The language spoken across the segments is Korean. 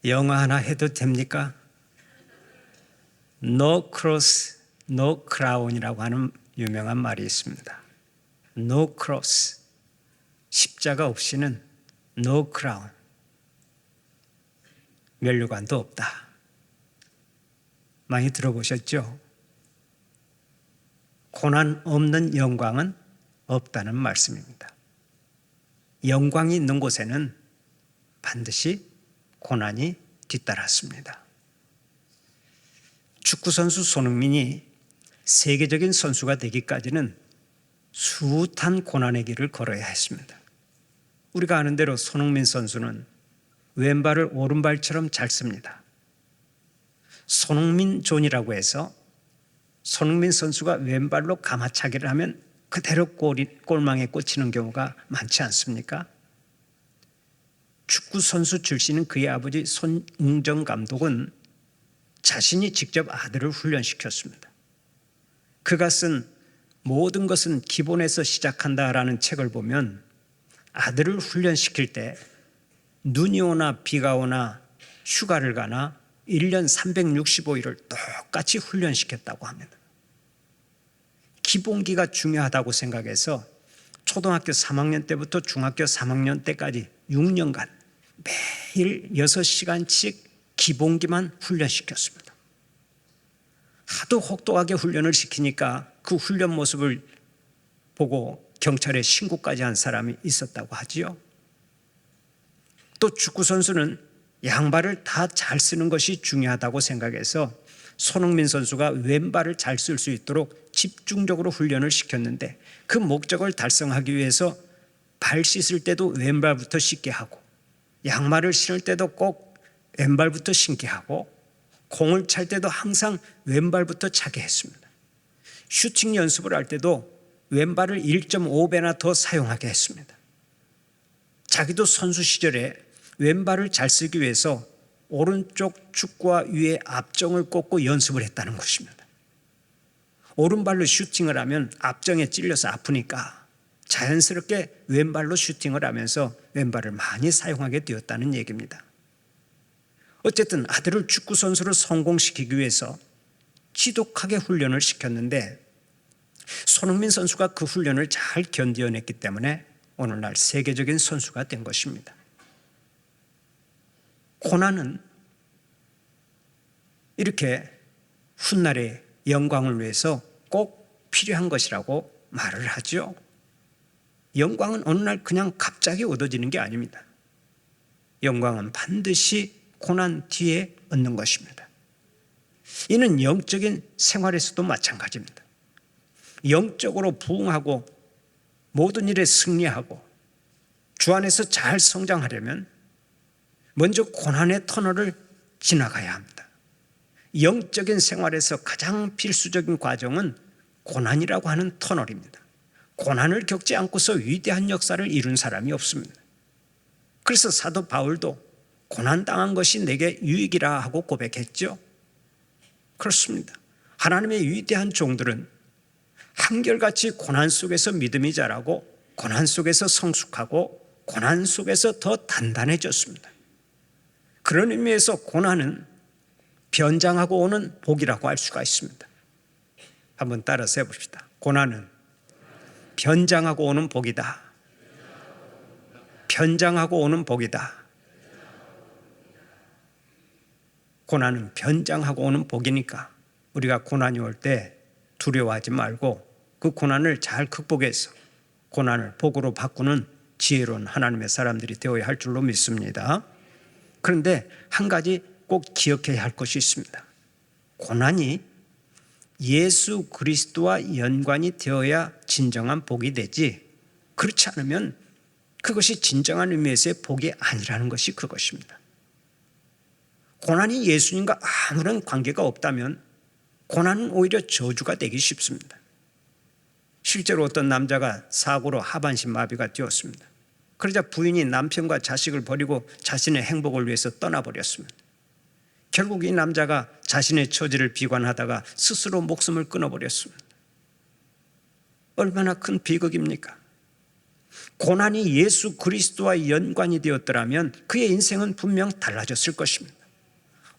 영어 하나 해도 됩니까? No cross, no crown이라고 하는 유명한 말이 있습니다. No cross, 십자가 없이는 no crown, 면류관도 없다. 많이 들어보셨죠? 고난 없는 영광은 없다는 말씀입니다. 영광이 있는 곳에는 반드시 고난이 뒤따랐습니다. 축구선수 손흥민이 세계적인 선수가 되기까지는 숱한 고난의 길을 걸어야 했습니다. 우리가 아는 대로 손흥민 선수는 왼발을 오른발처럼 잘 씁니다. 손흥민 존이라고 해서 손흥민 선수가 왼발로 가마차기를 하면 그대로 골망에 꽂히는 경우가 많지 않습니까? 축구 선수 출신인 그의 아버지 손웅정 감독은 자신이 직접 아들을 훈련시켰습니다. 그가 쓴 모든 것은 기본에서 시작한다라는 책을 보면 아들을 훈련시킬 때 눈이 오나 비가 오나 휴가를 가나 1년 365일을 똑같이 훈련시켰다고 합니다. 기본기가 중요하다고 생각해서 초등학교 3학년 때부터 중학교 3학년 때까지 6년간 매일 6시간씩 기본기만 훈련시켰습니다. 하도 혹독하게 훈련을 시키니까 그 훈련 모습을 보고 경찰에 신고까지 한 사람이 있었다고 하지요. 또 축구선수는 양발을 다 잘 쓰는 것이 중요하다고 생각해서 손흥민 선수가 왼발을 잘 쓸 수 있도록 집중적으로 훈련을 시켰는데 그 목적을 달성하기 위해서 발 씻을 때도 왼발부터 씻게 하고 양말을 신을 때도 꼭 왼발부터 신게 하고 공을 찰 때도 항상 왼발부터 차게 했습니다. 슈팅 연습을 할 때도 왼발을 1.5배나 더 사용하게 했습니다. 자기도 선수 시절에 왼발을 잘 쓰기 위해서 오른쪽 축구화 위에 앞정을 꽂고 연습을 했다는 것입니다. 오른발로 슈팅을 하면 앞정에 찔려서 아프니까 자연스럽게 왼발로 슈팅을 하면서 왼발을 많이 사용하게 되었다는 얘기입니다. 어쨌든 아들을 축구 선수로 성공시키기 위해서 지독하게 훈련을 시켰는데 손흥민 선수가 그 훈련을 잘 견뎌냈기 때문에 오늘날 세계적인 선수가 된 것입니다. 고난은 이렇게 훗날의 영광을 위해서 꼭 필요한 것이라고 말을 하죠. 영광은 어느 날 그냥 갑자기 얻어지는 게 아닙니다. 영광은 반드시 고난 뒤에 얻는 것입니다. 이는 영적인 생활에서도 마찬가지입니다. 영적으로 부흥하고 모든 일에 승리하고 주 안에서 잘 성장하려면 먼저 고난의 터널을 지나가야 합니다. 영적인 생활에서 가장 필수적인 과정은 고난이라고 하는 터널입니다. 고난을 겪지 않고서 위대한 역사를 이룬 사람이 없습니다. 그래서 사도 바울도 고난당한 것이 내게 유익이라 하고 고백했죠. 그렇습니다. 하나님의 위대한 종들은 한결같이 고난 속에서 믿음이 자라고 고난 속에서 성숙하고 고난 속에서 더 단단해졌습니다. 그런 의미에서 고난은 변장하고 오는 복이라고 할 수가 있습니다. 한번 따라서 해봅시다. 고난은 변장하고 오는 복이다. 변장하고 오는 복이다. 고난은 변장하고 오는 복이니까 우리가 고난이 올 때 두려워하지 말고 그 고난을 잘 극복해서 고난을 복으로 바꾸는 지혜로운 하나님의 사람들이 되어야 할 줄로 믿습니다. 그런데 한 가지 꼭 기억해야 할 것이 있습니다. 고난이 예수 그리스도와 연관이 되어야 진정한 복이 되지, 그렇지 않으면 그것이 진정한 의미에서의 복이 아니라는 것이 그것입니다. 고난이 예수님과 아무런 관계가 없다면 고난은 오히려 저주가 되기 쉽습니다. 실제로 어떤 남자가 사고로 하반신 마비가 되었습니다. 그러자 부인이 남편과 자식을 버리고 자신의 행복을 위해서 떠나버렸습니다. 결국 이 남자가 자신의 처지를 비관하다가 스스로 목숨을 끊어버렸습니다. 얼마나 큰 비극입니까? 고난이 예수 그리스도와 연관이 되었더라면 그의 인생은 분명 달라졌을 것입니다.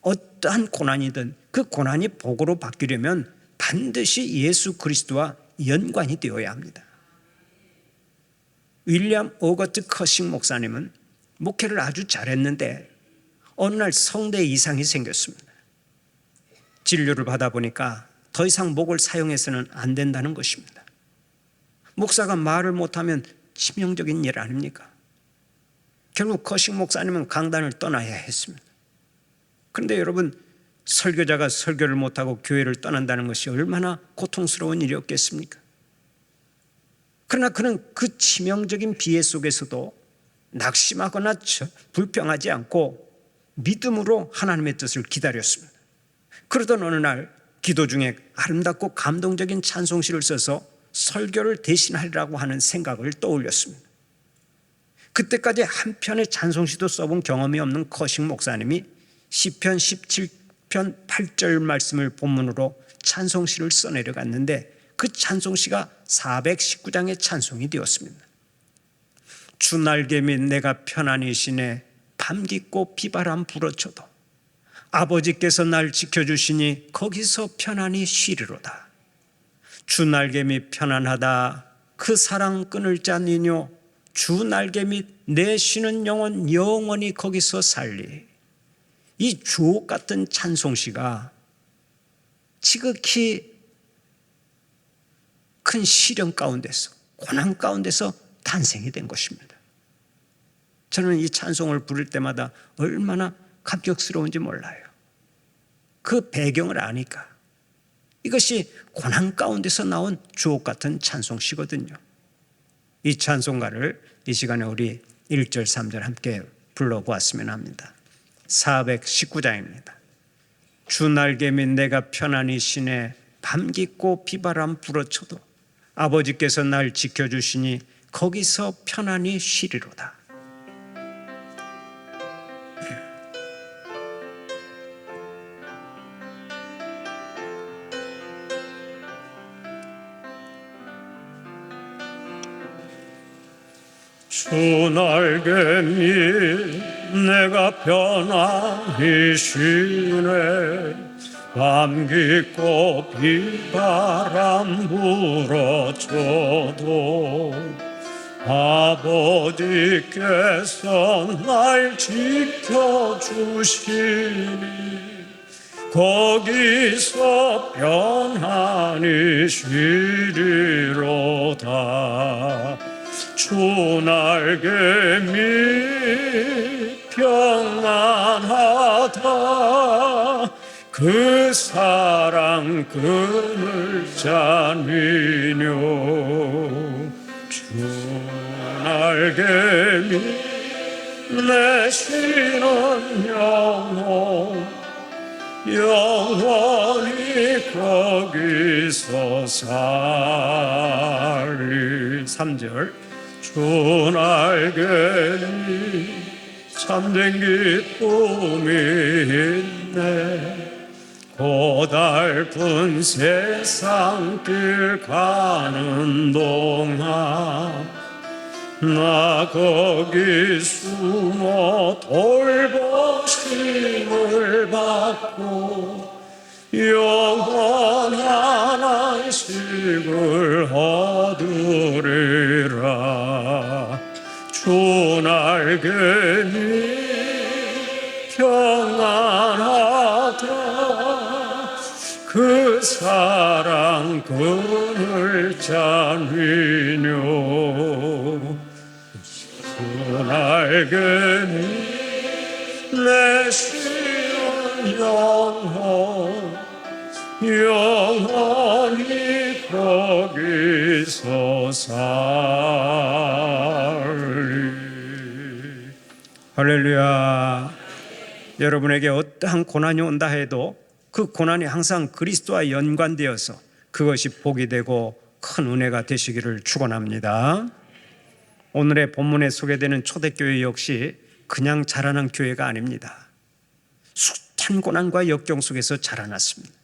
어떠한 고난이든 그 고난이 복으로 바뀌려면 반드시 예수 그리스도와 연관이 되어야 합니다. 윌리엄 오거트 커싱 목사님은 목회를 아주 잘했는데 어느 날 성대에 이상이 생겼습니다. 진료를 받아보니까 더 이상 목을 사용해서는 안 된다는 것입니다. 목사가 말을 못하면 치명적인 일 아닙니까? 결국 커싱 목사님은 강단을 떠나야 했습니다. 그런데 여러분, 설교자가 설교를 못하고 교회를 떠난다는 것이 얼마나 고통스러운 일이었겠습니까? 그러나 그는 그 치명적인 비애 속에서도 낙심하거나 불평하지 않고 믿음으로 하나님의 뜻을 기다렸습니다. 그러던 어느 날 기도 중에 아름답고 감동적인 찬송시를 써서 설교를 대신하리라고 하는 생각을 떠올렸습니다. 그때까지 한 편의 찬송시도 써본 경험이 없는 커싱 목사님이 시편 17편 8절 말씀을 본문으로 찬송시를 써내려갔는데 그 찬송시가 419장의 찬송이 되었습니다. 주 날개 및 내가 편안히 쉬네 밤 깊고 비바람 불어쳐도 아버지께서 날 지켜주시니 거기서 편안히 쉬리로다. 주 날개 및 편안하다 그 사랑 끊을 자니뇨 주 날개 및 내 쉬는 영혼 영원히 거기서 살리. 이 주옥 같은 찬송시가 지극히 큰 시련 가운데서 고난 가운데서 탄생이 된 것입니다. 저는 이 찬송을 부를 때마다 얼마나 감격스러운지 몰라요. 그 배경을 아니까. 이것이 고난 가운데서 나온 주옥 같은 찬송시거든요. 이 찬송가를 이 시간에 우리 1절 3절 함께 불러보았으면 합니다. 419장입니다. 주 날개 및 내가 편안히 쉬네 밤 깊고 비바람 불어쳐도 아버지께서 날 지켜주시니 거기서 편안히 쉬리로다. 주 날개 밑 내가 편안히 쉬네 밤 깊고 비바람 불어쳐도 아버지께서 날 지켜주시니 거기서 편안히 쉬리로다. 주 날개 밑 평안하다 그 사랑 끊을 자니뇨. 주 날개 밑 내 쉬는 영혼 영원히 거기서 살리. 3절 주 날개니 참된 기쁨이 있네 고달픈 세상 길 가는 동안 나 거기 숨어 돌보심을 받고 영원한 안식을 얻으리라. 주 날개니 평안하다 그 사랑 끊을 자니뇨. 주 날개니 내 쉬는 영혼 영원히 거기서 살리. 할렐루야. 여러분에게 어떠한 고난이 온다 해도 그 고난이 항상 그리스도와 연관되어서 그것이 복이 되고 큰 은혜가 되시기를 축원합니다. 오늘의 본문에 소개되는 초대교회 역시 그냥 자라난 교회가 아닙니다. 숱한 고난과 역경 속에서 자라났습니다.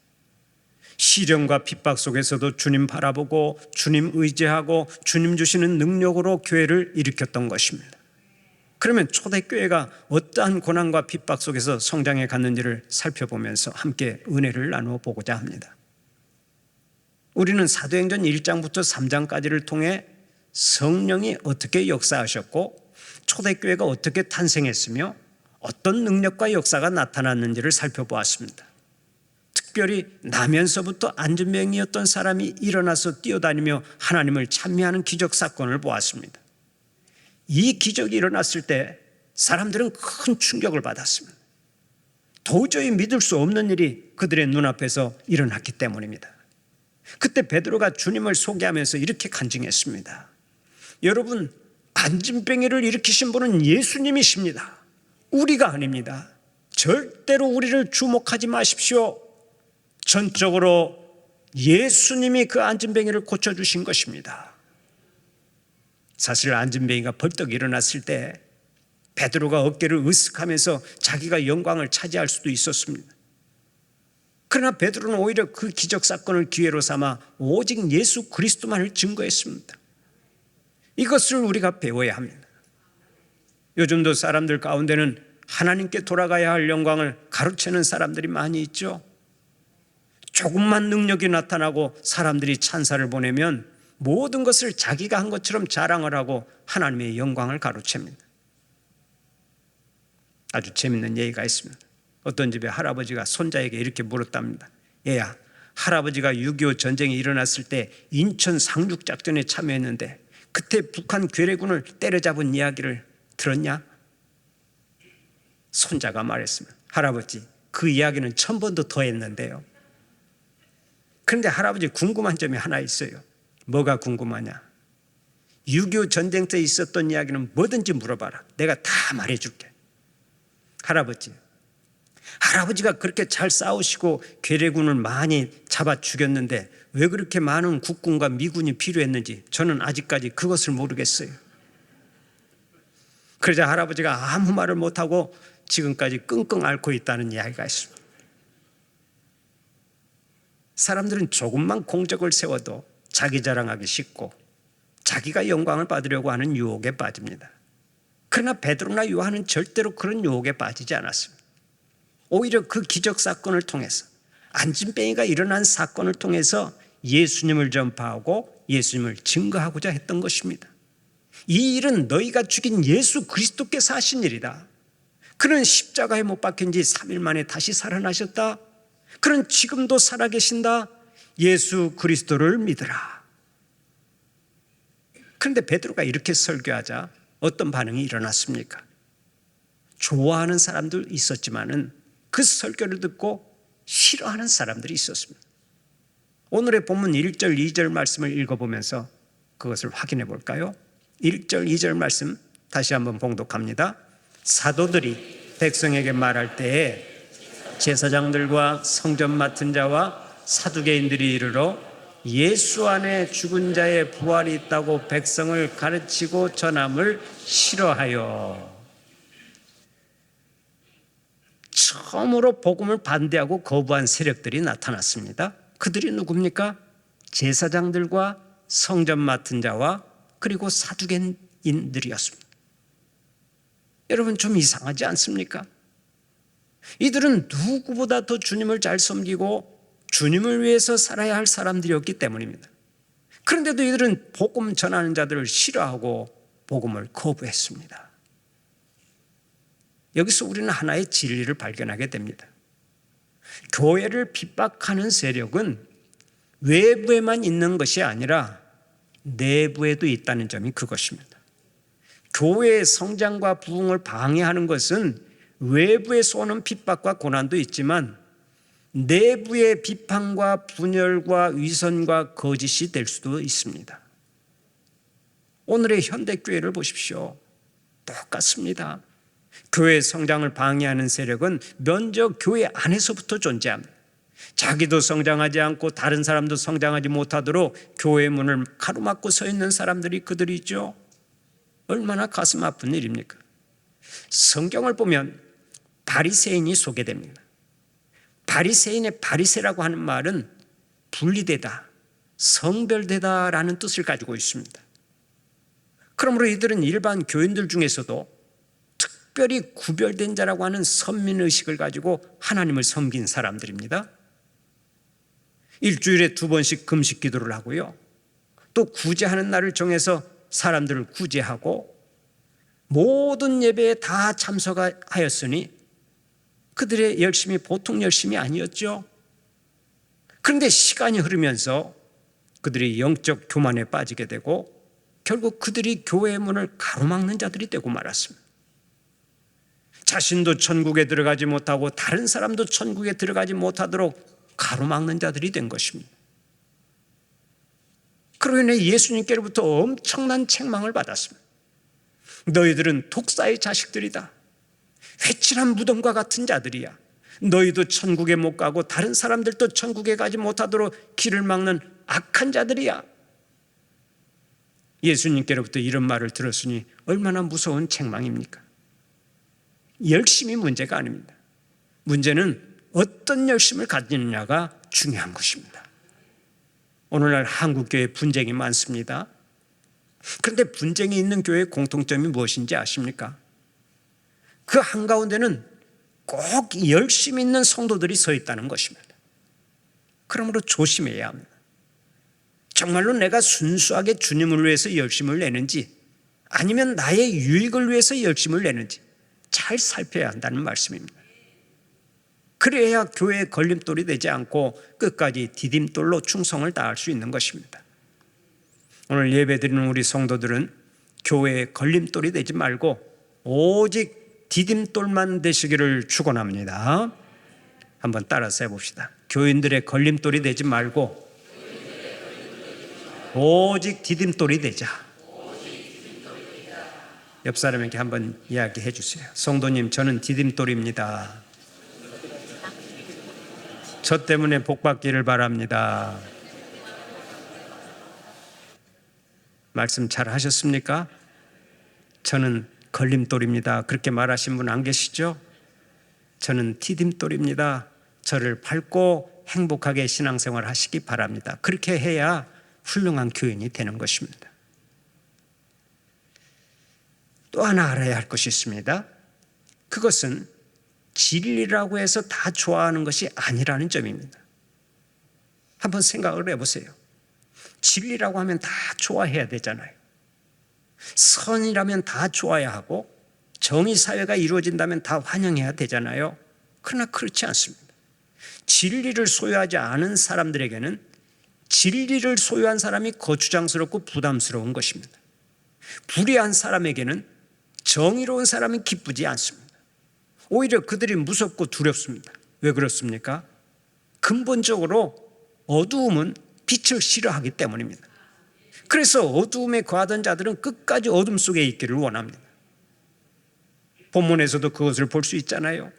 시련과 핍박 속에서도 주님 바라보고 주님 의지하고 주님 주시는 능력으로 교회를 일으켰던 것입니다. 그러면 초대교회가 어떠한 고난과 핍박 속에서 성장해 갔는지를 살펴보면서 함께 은혜를 나누어 보고자 합니다. 우리는 사도행전 1장부터 3장까지를 통해 성령이 어떻게 역사하셨고 초대교회가 어떻게 탄생했으며 어떤 능력과 역사가 나타났는지를 살펴보았습니다. 특별히 나면서부터 안진뱅이였던 사람이 일어나서 뛰어다니며 하나님을 찬미하는 기적 사건을 보았습니다. 이 기적이 일어났을 때 사람들은 큰 충격을 받았습니다. 도저히 믿을 수 없는 일이 그들의 눈앞에서 일어났기 때문입니다. 그때 베드로가 주님을 소개하면서 이렇게 간증했습니다. 여러분, 안진뱅이를 일으키신 분은 예수님이십니다. 우리가 아닙니다. 절대로 우리를 주목하지 마십시오. 전적으로 예수님이 그 안진뱅이를 고쳐주신 것입니다. 사실 안진뱅이가 벌떡 일어났을 때 베드로가 어깨를 으쓱하면서 자기가 영광을 차지할 수도 있었습니다. 그러나 베드로는 오히려 그 기적 사건을 기회로 삼아 오직 예수 그리스도만을 증거했습니다. 이것을 우리가 배워야 합니다. 요즘도 사람들 가운데는 하나님께 돌아가야 할 영광을 가로채는 사람들이 많이 있죠. 조금만 능력이 나타나고 사람들이 찬사를 보내면 모든 것을 자기가 한 것처럼 자랑을 하고 하나님의 영광을 가로챕니다. 아주 재밌는 얘기가 있습니다. 어떤 집에 할아버지가 손자에게 이렇게 물었답니다. 얘야, 할아버지가 6.25 전쟁이 일어났을 때 인천 상륙작전에 참여했는데 그때 북한 괴뢰군을 때려잡은 이야기를 들었냐? 손자가 말했습니다. 할아버지, 그 이야기는 1000번도 더 했는데요. 그런데 할아버지 궁금한 점이 하나 있어요. 뭐가 궁금하냐? 6.25 전쟁 때 있었던 이야기는 뭐든지 물어봐라. 내가 다 말해줄게. 할아버지가 그렇게 잘 싸우시고 괴뢰군을 많이 잡아 죽였는데 왜 그렇게 많은 국군과 미군이 필요했는지 저는 아직까지 그것을 모르겠어요. 그러자 할아버지가 아무 말을 못하고 지금까지 끙끙 앓고 있다는 이야기가 있습니다. 사람들은 조금만 공적을 세워도 자기 자랑하기 쉽고 자기가 영광을 받으려고 하는 유혹에 빠집니다. 그러나 베드로나 요한은 절대로 그런 유혹에 빠지지 않았습니다. 오히려 그 기적 사건을 통해서 안진뱅이가 일어난 사건을 통해서 예수님을 전파하고 예수님을 증거하고자 했던 것입니다. 이 일은 너희가 죽인 예수 그리스도께서 하신 일이다. 그는 십자가에 못 박힌 지 3일 만에 다시 살아나셨다. 그는 지금도 살아계신다. 예수 그리스도를 믿으라. 그런데 베드로가 이렇게 설교하자 어떤 반응이 일어났습니까? 좋아하는 사람도 있었지만은 그 설교를 듣고 싫어하는 사람들이 있었습니다. 오늘의 본문 1절 2절 말씀을 읽어보면서 그것을 확인해 볼까요? 1절 2절 말씀 다시 한번 봉독합니다. 사도들이 백성에게 말할 때에 제사장들과 성전 맡은 자와 사두개인들이 이르러 예수 안에 죽은 자의 부활이 있다고 백성을 가르치고 전함을 싫어하여. 처음으로 복음을 반대하고 거부한 세력들이 나타났습니다. 그들이 누굽니까? 제사장들과 성전 맡은 자와 그리고 사두개인들이었습니다. 여러분, 좀 이상하지 않습니까? 이들은 누구보다 더 주님을 잘 섬기고 주님을 위해서 살아야 할 사람들이었기 때문입니다. 그런데도 이들은 복음 전하는 자들을 싫어하고 복음을 거부했습니다. 여기서 우리는 하나의 진리를 발견하게 됩니다. 교회를 핍박하는 세력은 외부에만 있는 것이 아니라 내부에도 있다는 점이 그것입니다. 교회의 성장과 부흥을 방해하는 것은 외부에서 오는 핍박과 고난도 있지만 내부의 비판과 분열과 위선과 거짓이 될 수도 있습니다. 오늘의 현대교회를 보십시오. 똑같습니다. 교회 성장을 방해하는 세력은 먼저 교회 안에서부터 존재합니다. 자기도 성장하지 않고 다른 사람도 성장하지 못하도록 교회 문을 가로막고 서 있는 사람들이 그들이죠. 얼마나 가슴 아픈 일입니까? 성경을 보면 바리새인이 소개됩니다. 바리새인의 바리새라고 하는 말은 분리되다, 성별되다라는 뜻을 가지고 있습니다. 그러므로 이들은 일반 교인들 중에서도 특별히 구별된 자라고 하는 선민의식을 가지고 하나님을 섬긴 사람들입니다. 일주일에 2번씩 금식 기도를 하고요, 또 구제하는 날을 정해서 사람들을 구제하고 모든 예배에 다 참석하였으니 그들의 열심이 보통 열심이 아니었죠. 그런데 시간이 흐르면서 그들이 영적 교만에 빠지게 되고 결국 그들이 교회의 문을 가로막는 자들이 되고 말았습니다. 자신도 천국에 들어가지 못하고 다른 사람도 천국에 들어가지 못하도록 가로막는 자들이 된 것입니다. 그로 인해 예수님께로부터 엄청난 책망을 받았습니다. 너희들은 독사의 자식들이다. 회칠한 무덤과 같은 자들이야. 너희도 천국에 못 가고 다른 사람들도 천국에 가지 못하도록 길을 막는 악한 자들이야. 예수님께로부터 이런 말을 들었으니 얼마나 무서운 책망입니까? 열심이 문제가 아닙니다. 문제는 어떤 열심을 가지느냐가 중요한 것입니다. 오늘날 한국교회 분쟁이 많습니다. 그런데 분쟁이 있는 교회의 공통점이 무엇인지 아십니까? 그 한가운데는 꼭 열심 있는 성도들이 서 있다는 것입니다. 그러므로 조심해야 합니다. 정말로 내가 순수하게 주님을 위해서 열심을 내는지 아니면 나의 유익을 위해서 열심을 내는지 잘 살펴야 한다는 말씀입니다. 그래야 교회의 걸림돌이 되지 않고 끝까지 디딤돌로 충성을 다할 수 있는 것입니다. 오늘 예배드리는 우리 성도들은 교회의 걸림돌이 되지 말고 오직 디딤돌만 되시기를 축원합니다. 한번 따라서 해봅시다. 교인들의 걸림돌이 되지 말고 오직 디딤돌이 되자. 옆 사람에게 한번 이야기해 주세요. 성도님, 저는 디딤돌입니다. 저 때문에 복 받기를 바랍니다. 말씀 잘 하셨습니까? 저는 걸림돌입니다. 그렇게 말하신 분 안 계시죠? 저는 디딤돌입니다. 저를 밟고 행복하게 신앙생활 하시기 바랍니다. 그렇게 해야 훌륭한 교인이 되는 것입니다. 또 하나 알아야 할 것이 있습니다. 그것은 진리라고 해서 다 좋아하는 것이 아니라는 점입니다. 한번 생각을 해보세요. 진리라고 하면 다 좋아해야 되잖아요. 선이라면 다 좋아야 하고 정의사회가 이루어진다면 다 환영해야 되잖아요. 그러나 그렇지 않습니다. 진리를 소유하지 않은 사람들에게는 진리를 소유한 사람이 거추장스럽고 부담스러운 것입니다. 불의한 사람에게는 정의로운 사람이 기쁘지 않습니다. 오히려 그들이 무섭고 두렵습니다. 왜 그렇습니까? 근본적으로 어두움은 빛을 싫어하기 때문입니다. 그래서 어두움에 거하던 자들은 끝까지 어둠 속에 있기를 원합니다. 본문에서도 그것을 볼 수 있잖아요.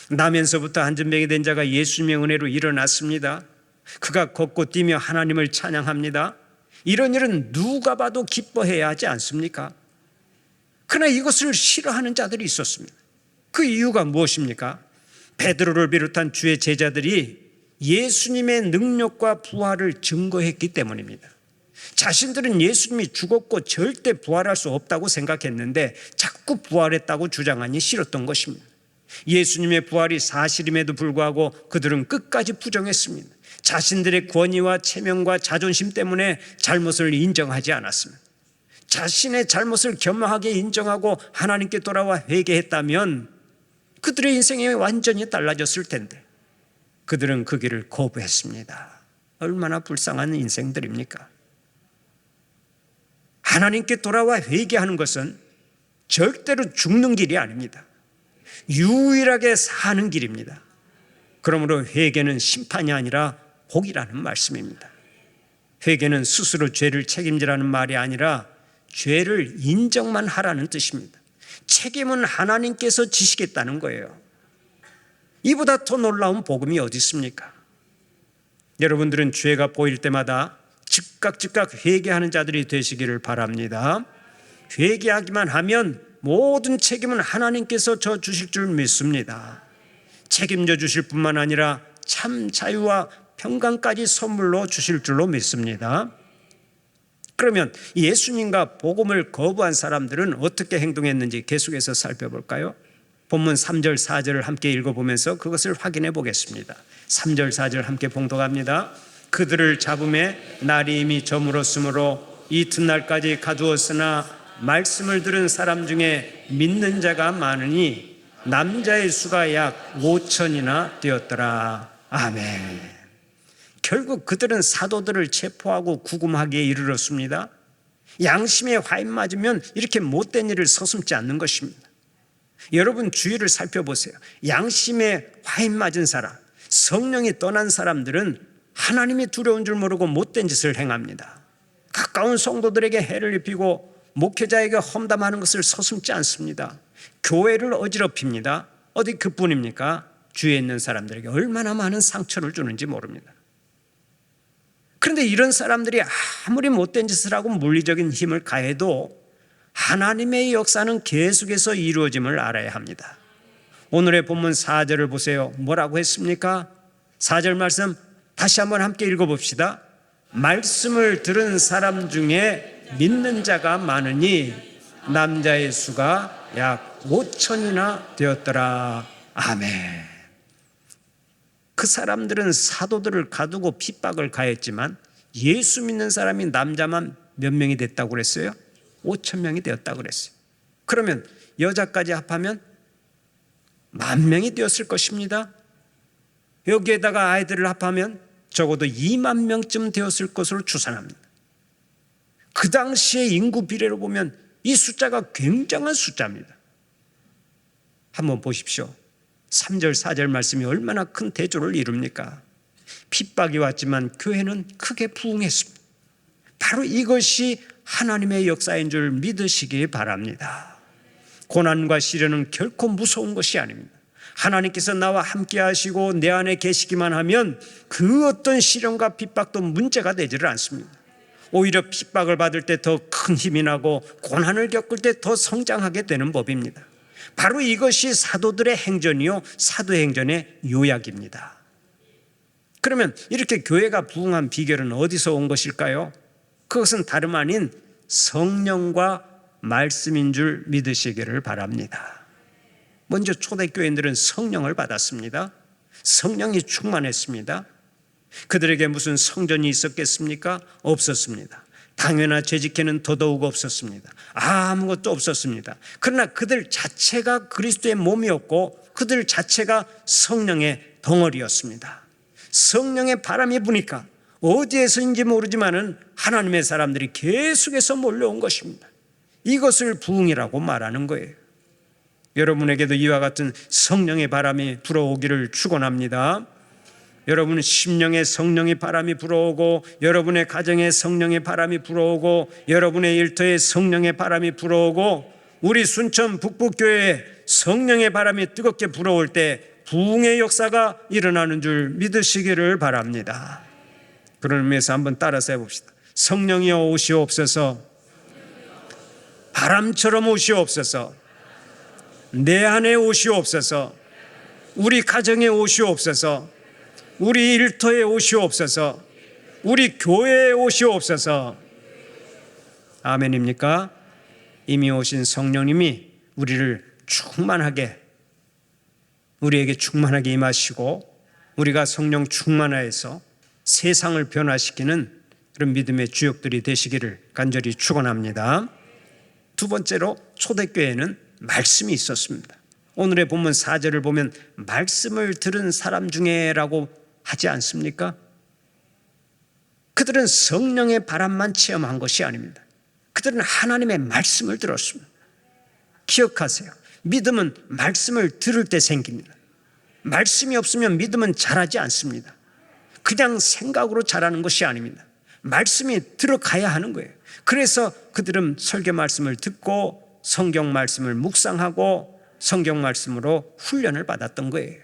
나면서부터 안전병이 된 자가 예수님의 은혜로 일어났습니다. 그가 걷고 뛰며 하나님을 찬양합니다. 이런 일은 누가 봐도 기뻐해야 하지 않습니까? 그러나 이것을 싫어하는 자들이 있었습니다. 그 이유가 무엇입니까? 베드로를 비롯한 주의 제자들이 예수님의 능력과 부활을 증거했기 때문입니다. 자신들은 예수님이 죽었고 절대 부활할 수 없다고 생각했는데 자꾸 부활했다고 주장하니 싫었던 것입니다. 예수님의 부활이 사실임에도 불구하고 그들은 끝까지 부정했습니다. 자신들의 권위와 체면과 자존심 때문에 잘못을 인정하지 않았습니다. 자신의 잘못을 겸허하게 인정하고 하나님께 돌아와 회개했다면 그들의 인생이 완전히 달라졌을 텐데 그들은 그 길을 거부했습니다. 얼마나 불쌍한 인생들입니까? 하나님께 돌아와 회개하는 것은 절대로 죽는 길이 아닙니다. 유일하게 사는 길입니다. 그러므로 회개는 심판이 아니라 복이라는 말씀입니다. 회개는 스스로 죄를 책임지라는 말이 아니라 죄를 인정만 하라는 뜻입니다. 책임은 하나님께서 지시겠다는 거예요. 이보다 더 놀라운 복음이 어디 있습니까? 여러분들은 죄가 보일 때마다 즉각 회개하는 자들이 되시기를 바랍니다. 회개하기만 하면 모든 책임은 하나님께서 져 주실 줄 믿습니다. 책임져 주실 뿐만 아니라 참 자유와 평강까지 선물로 주실 줄로 믿습니다. 그러면 예수님과 복음을 거부한 사람들은 어떻게 행동했는지 계속해서 살펴볼까요? 본문 3절 4절을 함께 읽어보면서 그것을 확인해 보겠습니다. 3절 4절 함께 봉독합니다. 그들을 잡음에 날이 이미 저물었으므로 이튿날까지 가두었으나 말씀을 들은 사람 중에 믿는 자가 많으니 남자의 수가 약 5천이나 되었더라. 아멘. 결국 그들은 사도들을 체포하고 구금하기에 이르렀습니다. 양심에 화인 맞으면 이렇게 못된 일을 서슴지 않는 것입니다. 여러분 주위를 살펴보세요. 양심에 화인 맞은 사람, 성령이 떠난 사람들은 하나님이 두려운 줄 모르고 못된 짓을 행합니다. 가까운 성도들에게 해를 입히고 목회자에게 험담하는 것을 서슴지 않습니다. 교회를 어지럽힙니다. 어디 그뿐입니까? 주위에 있는 사람들에게 얼마나 많은 상처를 주는지 모릅니다. 그런데 이런 사람들이 아무리 못된 짓을 하고 물리적인 힘을 가해도 하나님의 역사는 계속해서 이루어짐을 알아야 합니다. 오늘의 본문 4절을 보세요. 뭐라고 했습니까? 4절 말씀 다시 한번 함께 읽어봅시다. 말씀을 들은 사람 중에 믿는 자가 많으니 남자의 수가 약 5천이나 되었더라. 아멘. 그 사람들은 사도들을 가두고 핍박을 가했지만 예수 믿는 사람이 남자만 몇 명이 됐다고 그랬어요? 5천 명이 되었다고 그랬어요. 그러면 여자까지 합하면 10,000명이 되었을 것입니다. 여기에다가 아이들을 합하면 적어도 2만 명쯤 되었을 것으로 추산합니다. 그 당시의 인구 비례로 보면 이 숫자가 굉장한 숫자입니다. 한번 보십시오. 3절 4절 말씀이 얼마나 큰 대조를 이룹니까? 핍박이 왔지만 교회는 크게 부흥했습니다. 바로 이것이 하나님의 역사인 줄 믿으시기 바랍니다. 고난과 시련은 결코 무서운 것이 아닙니다. 하나님께서 나와 함께 하시고 내 안에 계시기만 하면 그 어떤 시련과 핍박도 문제가 되지를 않습니다. 오히려 핍박을 받을 때 더 큰 힘이 나고 고난을 겪을 때 더 성장하게 되는 법입니다. 바로 이것이 사도들의 행전이요 사도행전의 요약입니다. 그러면 이렇게 교회가 부흥한 비결은 어디서 온 것일까요? 그것은 다름 아닌 성령과 말씀인 줄 믿으시기를 바랍니다. 먼저 초대교인들은 성령을 받았습니다. 성령이 충만했습니다. 그들에게 무슨 성전이 있었겠습니까? 없었습니다. 당회나 재직회는 더더욱 없었습니다. 아무것도 없었습니다. 그러나 그들 자체가 그리스도의 몸이었고 그들 자체가 성령의 덩어리였습니다. 성령의 바람이 부니까 어디에서인지 모르지만은 하나님의 사람들이 계속해서 몰려온 것입니다. 이것을 부흥이라고 말하는 거예요. 여러분에게도 이와 같은 성령의 바람이 불어오기를 축원합니다. 여러분 심령에 성령의 바람이 불어오고 여러분의 가정에 성령의 바람이 불어오고 여러분의 일터에 성령의 바람이 불어오고 우리 순천 북북교회에 성령의 바람이 뜨겁게 불어올 때 부흥의 역사가 일어나는 줄 믿으시기를 바랍니다. 그런 의미에서 한번 따라서 해봅시다. 성령이여 오시옵소서. 바람처럼 오시옵소서. 내 안에 오시옵소서. 우리 가정에 오시옵소서. 우리 일터에 오시옵소서. 우리 교회에 오시옵소서. 아멘입니까? 이미 오신 성령님이 우리를 충만하게 우리에게 충만하게 임하시고 우리가 성령 충만하여서 세상을 변화시키는 그런 믿음의 주역들이 되시기를 간절히 축원합니다. 두 번째로 초대교회에는 말씀이 있었습니다. 오늘의 본문 4절을 보면 말씀을 들은 사람 중에라고 하지 않습니까? 그들은 성령의 바람만 체험한 것이 아닙니다. 그들은 하나님의 말씀을 들었습니다. 기억하세요. 믿음은 말씀을 들을 때 생깁니다. 말씀이 없으면 믿음은 자라지 않습니다. 그냥 생각으로 자라는 것이 아닙니다. 말씀이 들어가야 하는 거예요. 그래서 그들은 설교 말씀을 듣고 성경 말씀을 묵상하고 성경 말씀으로 훈련을 받았던 거예요.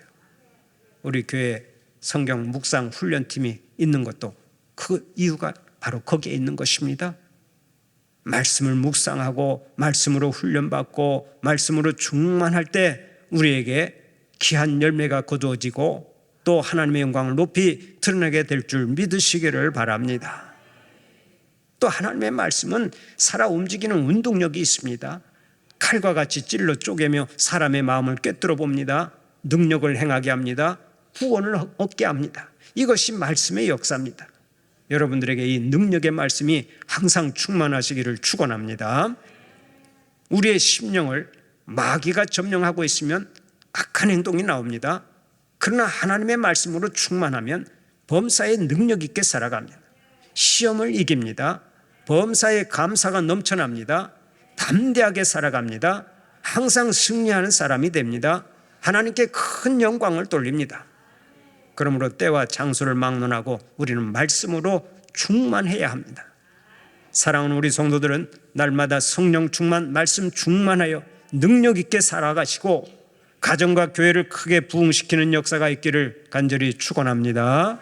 우리 교회 성경 묵상 훈련팀이 있는 것도 그 이유가 바로 거기에 있는 것입니다. 말씀을 묵상하고 말씀으로 훈련받고 말씀으로 충만할 때 우리에게 귀한 열매가 거두어지고 또 하나님의 영광을 높이 드러내게 될 줄 믿으시기를 바랍니다. 또 하나님의 말씀은 살아 움직이는 운동력이 있습니다. 칼과 같이 찔러 쪼개며 사람의 마음을 꿰뚫어 봅니다. 능력을 행하게 합니다. 구원을 얻게 합니다. 이것이 말씀의 역사입니다. 여러분들에게 이 능력의 말씀이 항상 충만하시기를 축원합니다. 우리의 심령을 마귀가 점령하고 있으면 악한 행동이 나옵니다. 그러나 하나님의 말씀으로 충만하면 범사에 능력 있게 살아갑니다. 시험을 이깁니다. 범사에 감사가 넘쳐납니다. 담대하게 살아갑니다. 항상 승리하는 사람이 됩니다. 하나님께 큰 영광을 돌립니다. 그러므로 때와 장소를 막론하고 우리는 말씀으로 충만해야 합니다. 사랑하는 우리 성도들은 날마다 성령 충만, 말씀 충만하여 능력 있게 살아가시고 가정과 교회를 크게 부흥시키는 역사가 있기를 간절히 축원합니다.